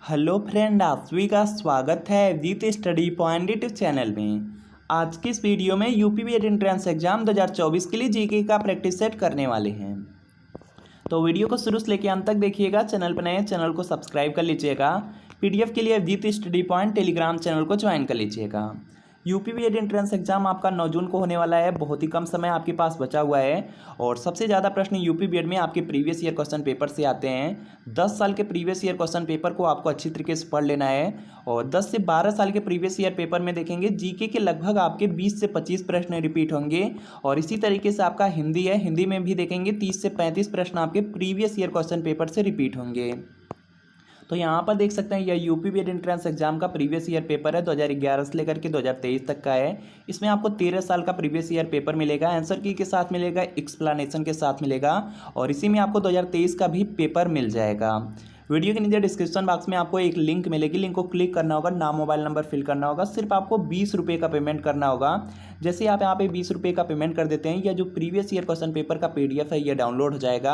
Hello friend, आप सभी का स्वागत है with study point YouTube channel में। आज की इस वीडियो में यूपी बीएड एंट्रेंस एग्जाम 2024 के लिए जीके का प्रैक्टिस सेट करने वाले हैं। तो वीडियो को शुरू से लेकर अंत तक देखिएगा। चैनल पर नए चैनल को सब्सक्राइब कर लीजिएगा। पीडीएफ के लिए with study point Telegram channel को ज्वाइन कर लीजिएगा। यूपी बीएड एंट्रेंस एग्जाम आपका 9 जून को होने वाला है। बहुत ही कम समय आपके पास बचा हुआ है और सबसे ज़्यादा प्रश्न यूपी बीएड में आपके प्रीवियस ईयर क्वेश्चन पेपर से आते हैं। 10 साल के प्रीवियस ईयर क्वेश्चन पेपर को आपको अच्छी तरीके से पढ़ लेना है और 10 से 12 साल के प्रीवियस ईयर पेपर में देखेंगे जीके के लगभग आपके 20 से 25 प्रश्न रिपीट होंगे और इसी तरीके से आपका हिंदी है, हिंदी में भी देखेंगे 30 से 35 प्रश्न आपके प्रीवियस ईयर क्वेश्चन पेपर से रिपीट होंगे। तो यहाँ पर देख सकते हैं यह यूपी बीएड एंट्रेंस एग्जाम का प्रीवियस ईयर पेपर है। 2011 से लेकर के 2023 तक का है। इसमें आपको 13 साल का प्रीवियस ईयर पेपर मिलेगा, आंसर की के साथ मिलेगा, एक्सप्लेनेशन के साथ मिलेगा और इसी में आपको 2023 का भी पेपर मिल जाएगा। वीडियो के नीचे डिस्क्रिप्शन बॉक्स में आपको एक लिंक मिलेगी, लिंक को क्लिक करना होगा, नाम मोबाइल नंबर फिल करना होगा, सिर्फ आपको 20 रुपये का पेमेंट करना होगा। जैसे आप यहाँ पे 20 रुपये का पेमेंट कर देते हैं, यह जो प्रीवियस ईयर क्वेश्चन पेपर का PDF है यह डाउनलोड हो जाएगा।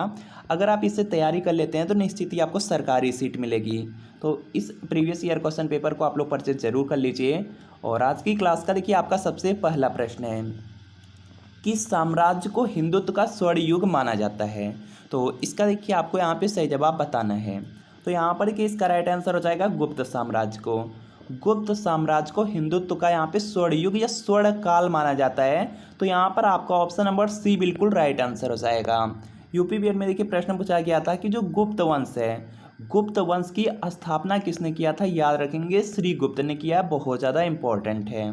अगर आप इससे तैयारी कर लेते हैं तो निश्चित ही आपको सरकारी सीट मिलेगी। तो इस प्रीवियस ईयर क्वेश्चन पेपर को आप लोग परचेज जरूर कर लीजिए। और आज की क्लास का देखिए आपका सबसे पहला प्रश्न है, किस साम्राज्य को हिंदुत्व का स्वर्ण युग माना जाता है? तो इसका देखिए आपको यहाँ पे सही जवाब बताना है। तो यहाँ पर देखिए इसका राइट आंसर हो जाएगा गुप्त साम्राज्य को। गुप्त साम्राज्य को हिंदुत्व का यहाँ पे स्वर्ण युग या स्वर्ण काल माना जाता है। तो यहाँ पर आपका ऑप्शन नंबर सी बिल्कुल राइट आंसर हो जाएगा। यूपी बीएड में देखिए प्रश्न पूछा गया था कि जो गुप्त वंश है, गुप्त वंश की स्थापना किसने किया था? याद रखेंगे श्री गुप्त ने किया। बहुत ज़्यादा इंपॉर्टेंट है।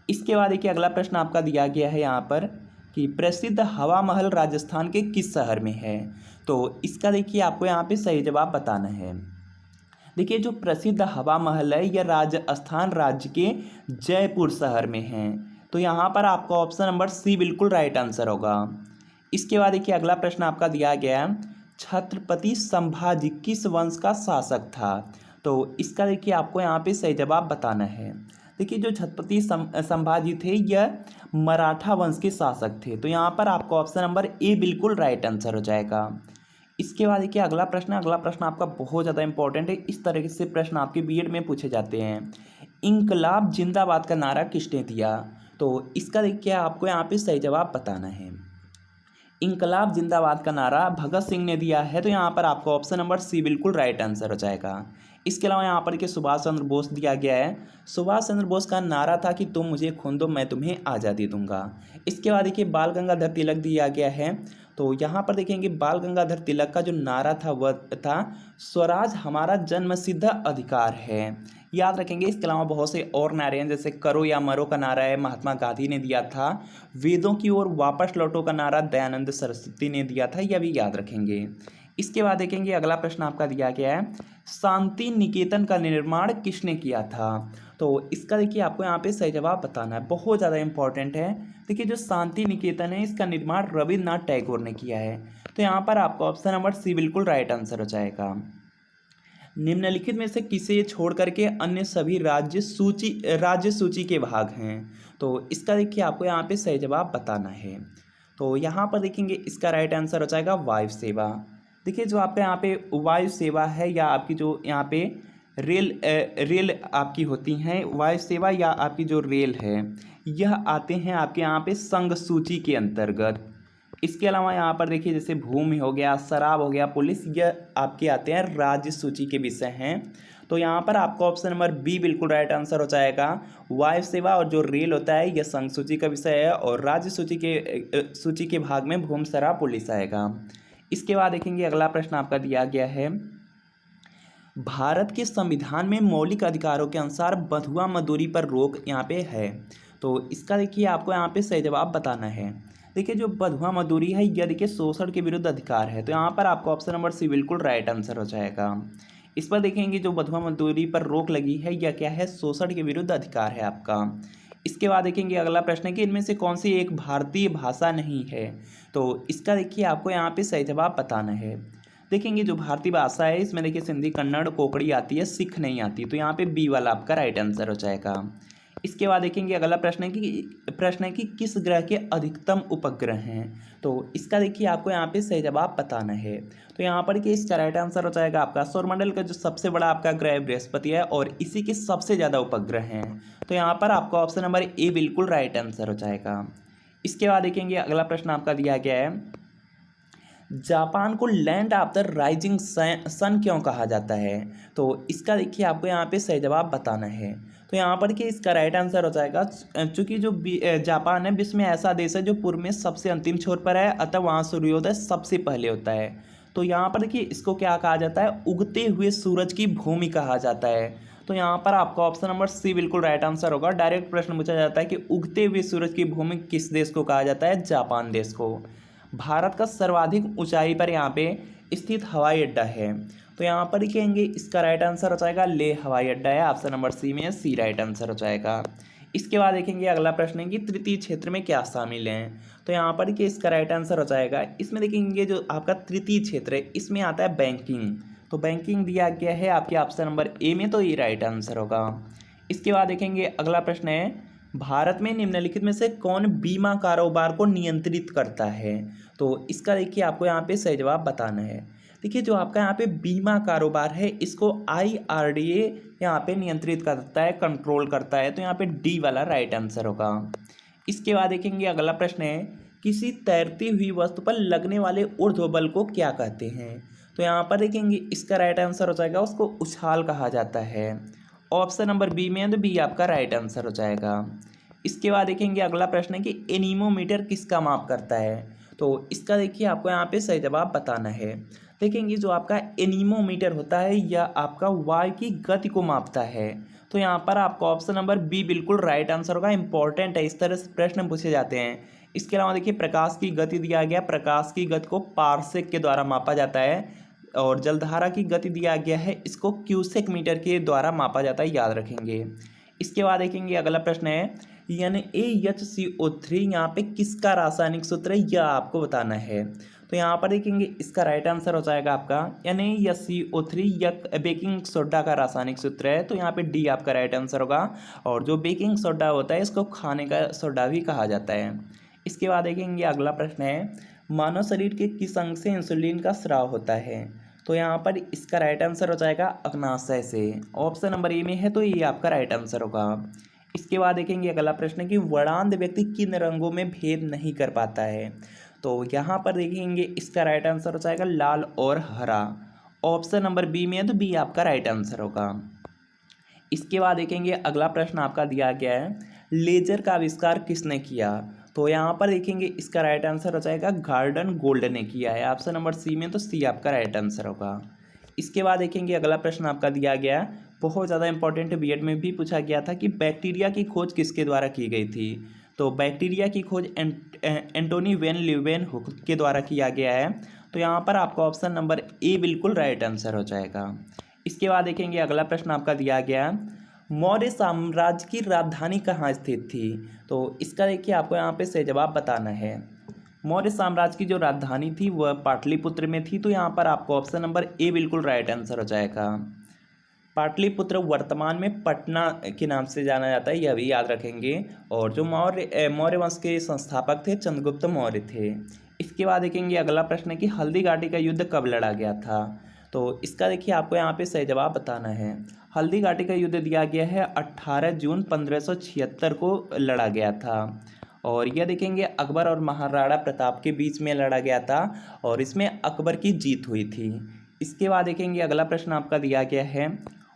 इसके बाद देखिए अगला प्रश्न आपका दिया गया है यहाँ पर कि प्रसिद्ध हवा महल राजस्थान के किस शहर में है? तो इसका देखिए आपको यहाँ पे सही जवाब बताना है। देखिए जो प्रसिद्ध हवा महल है यह राजस्थान राज्य के जयपुर शहर में है। तो यहाँ पर आपका ऑप्शन नंबर सी बिल्कुल राइट आंसर होगा। इसके बाद देखिए अगला प्रश्न आपका दिया गया है, छत्रपति संभाजी किस वंश का शासक था? तो इसका देखिए आपको यहाँ पे सही जवाब बताना है। देखिए जो छत्रपति संभाजी थे यह मराठा वंश के शासक थे। तो यहाँ पर आपका ऑप्शन नंबर ए बिल्कुल राइट आंसर हो जाएगा। इसके बाद देखिए अगला प्रश्न आपका बहुत ज़्यादा इंपॉर्टेंट है। इस तरह से प्रश्न आपके बीएड में पूछे जाते हैं। इंकलाब जिंदाबाद का नारा किसने दिया? तो इसका देखिए आपको यहाँ पे सही जवाब बताना है। इंकलाब जिंदाबाद का नारा भगत सिंह ने दिया है। तो यहाँ पर आपका ऑप्शन नंबर सी बिल्कुल राइट आंसर हो जाएगा। इसके अलावा यहाँ पर के सुभाष चंद्र बोस दिया गया है। सुभाष चंद्र बोस का नारा था कि तुम मुझे खून दो मैं तुम्हें आज़ादी दूंगा। इसके बाद देखिए बाल गंगाधर तिलक दिया गया है। तो यहाँ पर देखेंगे बाल गंगाधर तिलक का जो नारा था वह था स्वराज हमारा जन्मसिद्ध अधिकार है। याद रखेंगे। इसके अलावा बहुत से और नारे हैं, जैसे करो या मरो का नारा है, महात्मा गांधी ने दिया था। वेदों की ओर वापस लौटो का नारा दयानंद सरस्वती ने दिया था, यह भी याद रखेंगे। इसके बाद देखेंगे अगला प्रश्न आपका दिया गया है, शांति निकेतन का निर्माण किसने किया था? तो इसका देखिए आपको यहाँ पे सही जवाब बताना है। बहुत ज़्यादा इंपॉर्टेंट है। देखिए जो शांति निकेतन है इसका निर्माण रविन्द्रनाथ टैगोर ने किया है। तो यहाँ पर आपका ऑप्शन नंबर सी बिल्कुल राइट आंसर हो जाएगा। निम्नलिखित में से किसे छोड़ करके अन्य सभी राज्य सूची के भाग हैं? तो इसका देखिए आपको यहाँ पे सही जवाब बताना है। तो यहाँ पर देखेंगे इसका राइट आंसर हो जाएगा वायु सेवा। देखिए जो आपका यहाँ पे वायु सेवा है या आपकी जो यहाँ पे रेल आपकी होती हैं, वायु सेवा या आपकी जो रेल है यह आते हैं आपके यहाँ पे संघ सूची के अंतर्गत। इसके अलावा यहाँ पर देखिए जैसे भूमि हो गया, शराब हो गया, पुलिस, यह आपके आते हैं राज्य सूची के विषय हैं। तो यहाँ पर आपका ऑप्शन नंबर बी बिल्कुल राइट आंसर हो जाएगा। वायु सेवा और जो रेल होता है यह संघ सूची का विषय है और राज्य सूची के भाग में भूमि, शराब, पुलिस आएगा। इसके बाद देखेंगे अगला प्रश्न आपका दिया गया है, भारत के संविधान में मौलिक अधिकारों के अनुसार बंधुआ मजदूरी पर रोक यहाँ पे है। तो इसका देखिए आपको यहाँ पे सही जवाब बताना है। देखिए जो बंधुआ मजदूरी है यह देखिए शोषण के विरुद्ध अधिकार है। तो यहाँ पर आपका ऑप्शन नंबर सी बिल्कुल राइट आंसर हो जाएगा। इस पर देखेंगे जो बंधुआ मजदूरी पर रोक लगी है यह क्या है? शोषण के विरुद्ध अधिकार है आपका। इसके बाद देखेंगे अगला प्रश्न है कि इनमें से कौन सी एक भारतीय भाषा नहीं है? तो इसका देखिए आपको यहाँ पे सही जवाब बताना है। देखेंगे जो भारतीय भाषा है इसमें देखिए सिंधी, कन्नड़, कोंकणी आती है, सिख नहीं आती। तो यहाँ पे बी वाला आपका राइट आंसर हो जाएगा। इसके बाद देखेंगे अगला प्रश्न है कि किस ग्रह के अधिकतम उपग्रह हैं। तो इसका देखिए आपको यहाँ पे सही जवाब बताना है। तो यहाँ पर कि इसका राइट आंसर हो जाएगा आपका सौरमंडल का जो सबसे बड़ा आपका ग्रह बृहस्पति है और इसी के सबसे ज़्यादा उपग्रह हैं। तो यहाँ पर आपका ऑप्शन नंबर ए बिल्कुल राइट आंसर हो जाएगा। इसके बाद देखेंगे अगला प्रश्न आपका दिया गया है, जापान को land of the rising sun क्यों कहा जाता है। तो इसका देखिए आपको यहाँ पे सही जवाब बताना है। तो यहाँ पर कि इसका राइट आंसर हो जाएगा, चूँकि जो जापान है विश्व में ऐसा देश है जो पूर्व में सबसे अंतिम छोर पर है, अतः वहाँ सूर्योदय सबसे पहले होता है। तो यहाँ पर देखिए इसको क्या कहा जाता है, उगते हुए सूरज की भूमि कहा जाता है। तो यहाँ पर आपका ऑप्शन नंबर सी बिल्कुल राइट आंसर होगा। डायरेक्ट प्रश्न पूछा जाता है कि उगते हुए सूरज की भूमि किस देश को कहा जाता है, जापान देश को। भारत का सर्वाधिक ऊंचाई पर यहाँ पे स्थित हवाई अड्डा है। तो यहाँ पर कहेंगे इसका राइट आंसर हो जाएगा लेह हवाई अड्डा है, ऑप्शन नंबर सी में सी राइट आंसर हो जाएगा। इसके बाद देखेंगे अगला प्रश्न है कि तृतीय क्षेत्र में क्या शामिल हैं। तो यहाँ पर कि इसका राइट आंसर हो जाएगा, इसमें देखेंगे जो आपका तृतीय क्षेत्र है इसमें आता है बैंकिंग। तो बैंकिंग दिया गया है आपके ऑप्शन नंबर ए में, तो ये राइट आंसर होगा। इसके बाद देखेंगे अगला प्रश्न है, भारत में निम्नलिखित में से कौन बीमा कारोबार को नियंत्रित करता है। तो इसका देखिए आपको यहाँ पे सही जवाब बताना है। देखिए जो आपका यहाँ पे बीमा कारोबार है इसको IRDA यहाँ पे नियंत्रित करता है, कंट्रोल करता है। तो यहाँ पे डी वाला राइट आंसर होगा। इसके बाद देखेंगे अगला प्रश्न है, किसी तैरती हुई वस्तु पर लगने वाले ऊर्ध्व बल को क्या कहते हैं। तो यहाँ पर देखेंगे इसका राइट आंसर हो जाएगा, उसको उछाल कहा जाता है। ऑप्शन नंबर बी में है, तो बी आपका राइट आंसर हो जाएगा। इसके बाद देखेंगे अगला प्रश्न है कि एनीमोमीटर किसका माप करता है। तो इसका देखिए आपको यहाँ पे सही जवाब बताना है। देखेंगे जो आपका एनीमोमीटर होता है यह आपका वायु की गति को मापता है। तो यहाँ पर आपका ऑप्शन नंबर बी बिल्कुल राइट आंसर होगा। इंपॉर्टेंट है, इस तरह से प्रश्न पूछे जाते हैं। इसके अलावा देखिए प्रकाश की गति दिया गया, प्रकाश की गति को पारसेक के द्वारा मापा जाता है और जलधारा की गति दिया गया है, इसको क्यूसेक मीटर के द्वारा मापा जाता है, याद रखेंगे। इसके बाद देखेंगे अगला प्रश्न है, NaHCO3 यहाँ पे किसका रासायनिक सूत्र है यह आपको बताना है। तो यहाँ पर देखेंगे इसका राइट आंसर हो जाएगा आपका NaHCO3 यह बेकिंग सोडा का रासायनिक सूत्र है। तो यहाँ पे डी आपका राइट आंसर होगा। और जो बेकिंग सोडा होता है इसको खाने का सोडा भी कहा जाता है। इसके बाद देखेंगे अगला प्रश्न है, मानव शरीर के किस अंग से इंसुलिन का स्राव होता है। तो यहाँ पर इसका राइट आंसर हो जाएगा अग्नाशय से, ऑप्शन नंबर ए में है, तो ये आपका राइट आंसर होगा। इसके बाद देखेंगे अगला प्रश्न कि वर्णांध व्यक्ति किन रंगों में भेद नहीं कर पाता है। तो यहाँ पर देखेंगे इसका राइट आंसर हो जाएगा लाल और हरा, ऑप्शन नंबर बी में है, तो बी आपका राइट आंसर होगा। इसके बाद देखेंगे अगला प्रश्न आपका दिया गया है, लेजर का आविष्कार किसने किया। तो यहाँ पर देखेंगे इसका राइट आंसर हो जाएगा गार्डन गोल्ड ने किया है, ऑप्शन नंबर सी में, तो सी आपका राइट आंसर होगा। इसके बाद देखेंगे अगला प्रश्न आपका दिया गया है, बहुत ज़्यादा इंपॉर्टेंट, बीएड में भी पूछा गया था कि बैक्टीरिया की खोज किसके द्वारा की गई थी। तो बैक्टीरिया की खोज एंटोनी वैन ल्यूवेनहुक के द्वारा किया गया है। तो यहाँ पर आपका ऑप्शन नंबर ए बिल्कुल राइट आंसर हो जाएगा। इसके बाद देखेंगे अगला प्रश्न आपका दिया गया, मौर्य साम्राज्य की राजधानी कहाँ स्थित थी। तो इसका देखिए आपको यहाँ पे सही जवाब बताना है। मौर्य साम्राज्य की जो राजधानी थी वह पाटलिपुत्र में थी। तो यहाँ पर आपको ऑप्शन नंबर ए बिल्कुल राइट आंसर हो जाएगा। पाटलिपुत्र वर्तमान में पटना के नाम से जाना जाता है, यह भी याद रखेंगे। और जो मौर्य वंश के संस्थापक थे चंद्रगुप्त मौर्य थे। इसके बाद देखेंगे अगला प्रश्न है कि हल्दी घाटी का युद्ध कब लड़ा गया था। तो इसका देखिए आपको यहाँ पे सही जवाब बताना है। हल्दी घाटी का युद्ध दिया गया है 18 जून 1576 को लड़ा गया था। और यह देखेंगे अकबर और महाराणा प्रताप के बीच में लड़ा गया था और इसमें अकबर की जीत हुई थी। इसके बाद देखेंगे अगला प्रश्न आपका दिया गया है,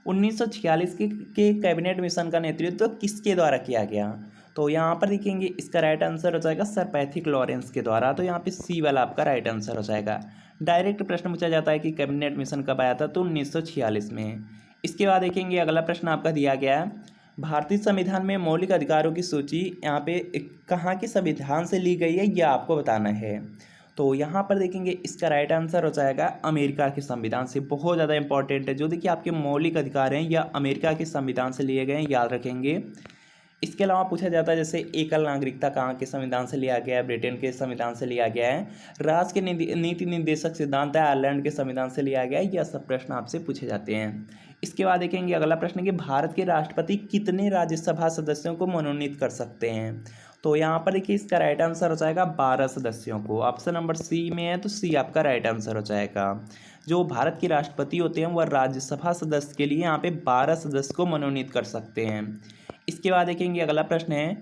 1946 के कैबिनेट मिशन का नेतृत्व किसके द्वारा किया गया। तो यहाँ पर देखेंगे इसका राइट आंसर हो जाएगा सर पैथिक लॉरेंस के द्वारा। तो यहाँ पे सी वाला आपका राइट आंसर हो जाएगा। डायरेक्ट प्रश्न पूछा जाता है कि कैबिनेट मिशन कब आया था, तो 1946 में। इसके बाद देखेंगे अगला प्रश्न आपका दिया गया है, भारतीय संविधान में मौलिक अधिकारों की सूची यहाँ पे कहाँ के संविधान से ली गई है यह आपको बताना है। तो यहाँ पर देखेंगे इसका राइट आंसर हो जाएगा अमेरिका के संविधान से। बहुत ज़्यादा इंपॉर्टेंट है, जो देखिए आपके मौलिक अधिकार हैं यह अमेरिका के संविधान से लिए गए हैं, याद रखेंगे। इसके अलावा पूछा जाता है जैसे एकल नागरिकता कहाँ के संविधान से लिया गया है, ब्रिटेन के संविधान से लिया गया है, राष्ट्र के नीति निर्देशक सिद्धांत है आयरलैंड के संविधान से लिया गया है। यह सब प्रश्न आपसे पूछे जाते हैं। इसके बाद देखेंगे अगला प्रश्न कि भारत के राष्ट्रपति कितने राज्यसभा सदस्यों को मनोनीत कर सकते हैं। तो यहाँ पर देखिए इसका राइट आंसर हो जाएगा 12 सदस्यों को। ऑप्शन नंबर सी में है तो सी आपका राइट आंसर हो जाएगा। जो भारत के राष्ट्रपति होते हैं वह राज्यसभा सदस्य के लिए यहाँ पे 12 सदस्य को मनोनीत कर सकते हैं। इसके बाद देखेंगे अगला प्रश्न है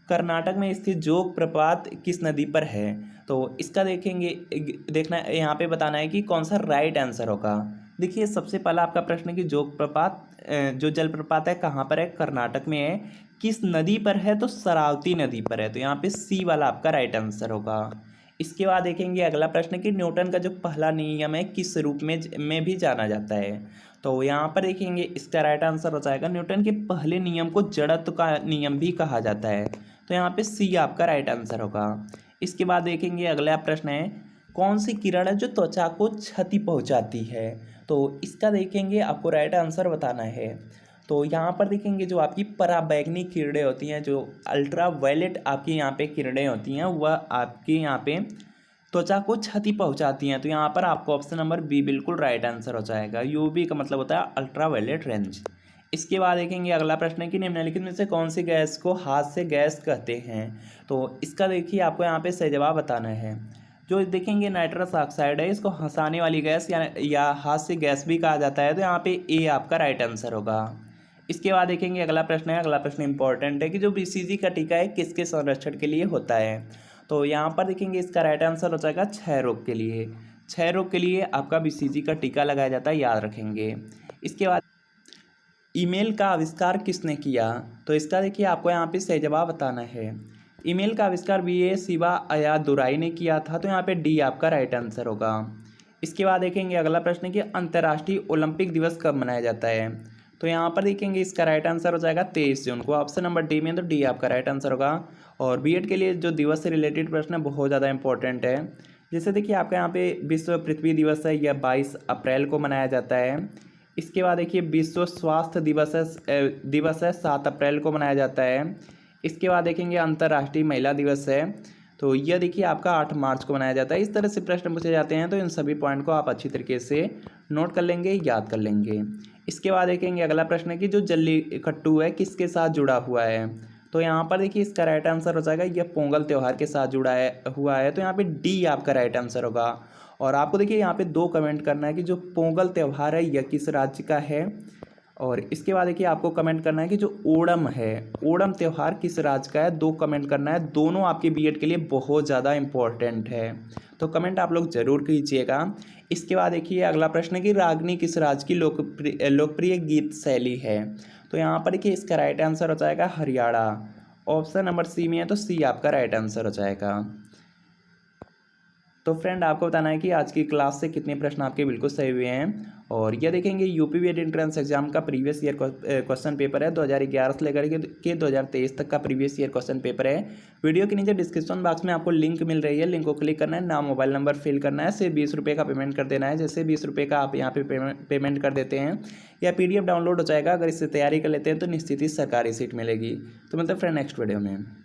कर्नाटक में स्थित जोग प्रपात किस नदी पर है। तो इसका देखेंगे देखना यहाँ पे बताना है कि कौन सा राइट आंसर होगा। देखिए सबसे पहला आपका प्रश्न है कि जोग प्रपात जो जलप्रपात है कहाँ पर है, कर्नाटक में है, किस नदी पर है, तो शरावती नदी पर है। तो यहाँ पे सी वाला आपका राइट आंसर होगा। इसके बाद देखेंगे अगला प्रश्न कि न्यूटन का जो पहला नियम है किस रूप में भी जाना जाता है। तो यहाँ पर देखेंगे इसका राइट आंसर हो जाएगा न्यूटन के पहले नियम को जड़त्व का नियम भी कहा जाता है। तो यहाँ पे सी आपका राइट आंसर होगा। इसके बाद देखेंगे अगला प्रश्न है कौन सी किरण है जो त्वचा को क्षति पहुँचाती है। तो इसका देखेंगे आपको राइट आंसर बताना है। तो यहाँ पर देखेंगे जो आपकी पराबैंगनी किरणें होती हैं, जो अल्ट्रा वायलेट आपकी यहाँ पे किरणें होती हैं, वह आपके यहाँ पे त्वचा को क्षति पहुँचाती हैं। तो यहाँ पर आपको ऑप्शन नंबर बी बिल्कुल राइट आंसर हो जाएगा। यूवी का मतलब होता है अल्ट्रा वायलेट रेंज। इसके बाद देखेंगे अगला प्रश्न है कि निम्नलिखित में से कौन सी गैस को हाथ से गैस कहते हैं। तो इसका देखिए आपको यहाँ पे सही जवाब बताना है। जो देखेंगे नाइट्रस ऑक्साइड है इसको हंसाने वाली गैस या हाथ से गैस भी कहा जाता है। तो यहाँ पे ए आपका राइट आंसर होगा। इसके बाद देखेंगे अगला प्रश्न है, अगला प्रश्न इंपॉर्टेंट है कि जो बीसीजी का टीका है किसके संरक्षण के लिए होता है। तो यहाँ पर देखेंगे इसका राइट आंसर हो जाएगा क्षय रोग के लिए। क्षय रोग के लिए आपका बीसीजी का टीका लगाया जाता है, याद रखेंगे। इसके बाद ईमेल का आविष्कार किसने किया। तो इसका देखिए आपको यहाँ पे सही जवाब बताना है। ईमेल का आविष्कार वी.ए. शिवायादुराई ने किया था। तो यहाँ पे डी आपका राइट आंसर होगा। इसके बाद देखेंगे अगला प्रश्न कि अंतर्राष्ट्रीय ओलंपिक दिवस कब मनाया जाता है। तो यहाँ पर देखेंगे इसका राइट आंसर हो जाएगा 23 जून को। ऑप्शन नंबर डी में तो डी आपका राइट आंसर होगा। और बीएड के लिए जो दिवस से रिलेटेड प्रश्न है बहुत ज़्यादा इंपॉर्टेंट है। जैसे देखिए आपका यहाँ पे विश्व पृथ्वी दिवस है, यह 22 अप्रैल को मनाया जाता है। इसके बाद देखिए विश्व स्वास्थ्य दिवस है 7 अप्रैल को मनाया जाता है। इसके बाद देखेंगे अंतर्राष्ट्रीय महिला दिवस है, तो यह देखिए आपका 8 मार्च को मनाया जाता है। इस तरह से प्रश्न पूछे जाते हैं, तो इन सभी पॉइंट को आप अच्छी तरीके से नोट कर लेंगे, याद कर लेंगे। इसके बाद देखेंगे अगला प्रश्न है कि जो जल्लीकट्टू है किसके साथ जुड़ा हुआ है। तो यहाँ पर देखिए इसका राइट आंसर हो जाएगा यह पोंगल त्यौहार के साथ जुड़ा हुआ है। तो यहाँ पे डी आपका राइट आंसर होगा। और आपको देखिए यहाँ पे 2 कमेंट करना है कि जो पोंगल त्यौहार है यह किस राज्य का है। और इसके बाद देखिए आपको कमेंट करना है कि जो ओणम है, ओणम त्यौहार किस राज्य का है। 2 कमेंट करना है, दोनों आपके बीएड के लिए बहुत ज़्यादा इंपॉर्टेंट है, तो कमेंट आप लोग जरूर कीजिएगा। इसके बाद देखिए अगला प्रश्न है कि रागनी किस राज्य की लोकप्रिय गीत शैली है। तो यहाँ पर देखिए इसका राइट आंसर हो जाएगा हरियाणा। ऑप्शन नंबर सी में है, तो सी आपका राइट आंसर हो जाएगा। तो फ्रेंड आपको बताना है कि आज की क्लास से कितने प्रश्न आपके बिल्कुल सही हुए हैं। और यह देखेंगे यूपी बीएड एंट्रेंस एग्जाम का प्रीवियस ईयर क्वेश्चन पेपर है, 2011 से लेकर के 2023 तक का प्रीवियस ईयर क्वेश्चन पेपर है। वीडियो के नीचे डिस्क्रिप्शन बॉक्स में आपको लिंक मिल रही है, लिंक को क्लिक करना है, नाम मोबाइल नंबर फिल करना है, सिर्फ 20 रुपये का पेमेंट कर देना है। जैसे 20 रुपये का आप यहाँ पे पेमेंट कर देते हैं या PDF डाउनलोड हो जाएगा। अगर इससे तैयारी कर लेते हैं तो निश्चित ही सरकारी सीट मिलेगी। तो मतलब फ्रेंड नेक्स्ट वीडियो में।